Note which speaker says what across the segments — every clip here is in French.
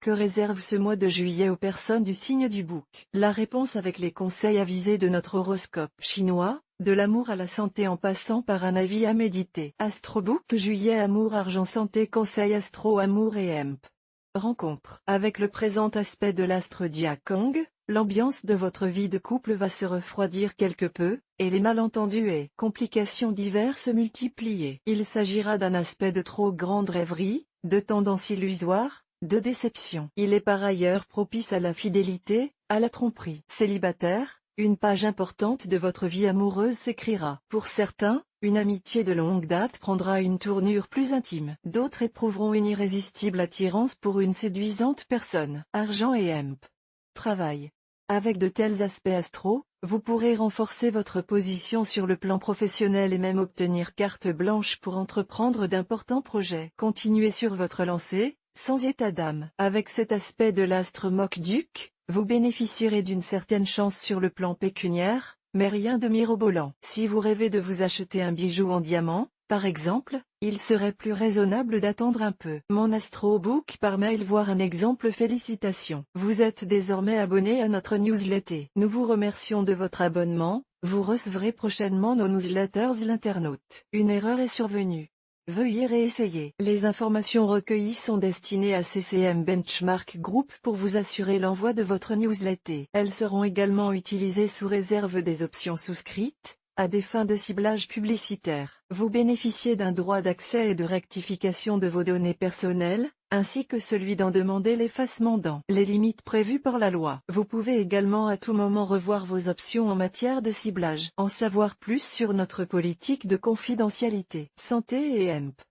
Speaker 1: Que réserve ce mois de juillet aux personnes du signe du Bouc? La réponse avec les conseils avisés de notre horoscope chinois, de l'amour à la santé en passant par un avis à méditer. Astrobook juillet amour argent santé conseil astro amour et hemp. Rencontre. Avec le présent aspect de l'astre Diakang, l'ambiance de votre vie de couple va se refroidir quelque peu, et les malentendus et complications diverses multiplier. Il s'agira d'un aspect de trop grande rêverie, de tendance illusoire, de déception. Il est par ailleurs propice à la fidélité, à la tromperie. Célibataire, une page importante de votre vie amoureuse s'écrira. Pour certains, une amitié de longue date prendra une tournure plus intime. D'autres éprouveront une irrésistible attirance pour une séduisante personne. Argent et hemp. Travail. Avec de tels aspects astro, vous pourrez renforcer votre position sur le plan professionnel et même obtenir carte blanche pour entreprendre d'importants projets. Continuez sur votre lancée, sans état d'âme. Avec cet aspect de l'astre Mokduk, vous bénéficierez d'une certaine chance sur le plan pécuniaire, mais rien de mirobolant. Si vous rêvez de vous acheter un bijou en diamant, par exemple, il serait plus raisonnable d'attendre un peu. Mon astrobook par mail voir un exemple. Félicitations. Vous êtes désormais abonné à notre newsletter. Nous vous remercions de votre abonnement, vous recevrez prochainement nos newsletters. L'internaute. Une erreur est survenue. Veuillez réessayer. Les informations recueillies sont destinées à CCM Benchmark Group pour vous assurer l'envoi de votre newsletter. Elles seront également utilisées sous réserve des options souscrites, à des fins de ciblage publicitaire. Vous bénéficiez d'un droit d'accès et de rectification de vos données personnelles, ainsi que celui d'en demander l'effacement dans les limites prévues par la loi. Vous pouvez également à tout moment revoir vos options en matière de ciblage. En savoir plus sur notre politique de confidentialité. Santé et hemp.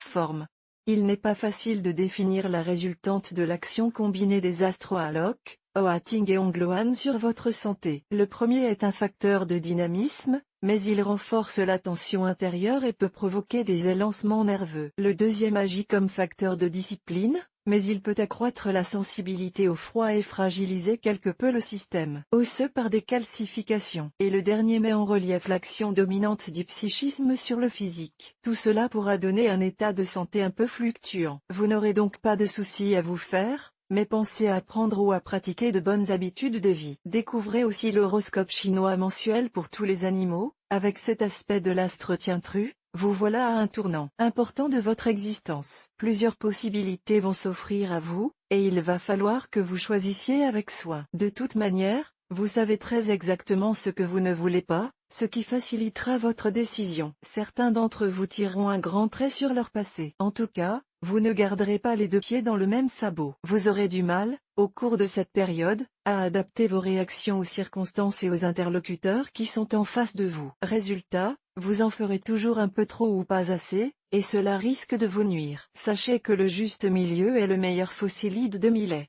Speaker 1: Forme. Il n'est pas facile de définir la résultante de l'action combinée des astro-alok, Oating et Ongloan sur votre santé. Le premier est un facteur de dynamisme, mais il renforce la tension intérieure et peut provoquer des élancements nerveux. Le deuxième agit comme facteur de discipline, mais il peut accroître la sensibilité au froid et fragiliser quelque peu le système osseux par des calcifications. Et le dernier met en relief l'action dominante du psychisme sur le physique. Tout cela pourra donner un état de santé un peu fluctuant. Vous n'aurez donc pas de soucis à vous faire, mais pensez à apprendre ou à pratiquer de bonnes habitudes de vie. Découvrez aussi l'horoscope chinois mensuel pour tous les animaux. Avec cet aspect de l'astre Tientru, vous voilà à un tournant important de votre existence. Plusieurs possibilités vont s'offrir à vous, et il va falloir que vous choisissiez avec soin. De toute manière, vous savez très exactement ce que vous ne voulez pas, ce qui facilitera votre décision. Certains d'entre vous tireront un grand trait sur leur passé. En tout cas, vous ne garderez pas les deux pieds dans le même sabot. Vous aurez du mal, au cours de cette période, à adapter vos réactions aux circonstances et aux interlocuteurs qui sont en face de vous. Résultat, vous en ferez toujours un peu trop ou pas assez, et cela risque de vous nuire. Sachez que le juste milieu est le meilleur fossile de millet.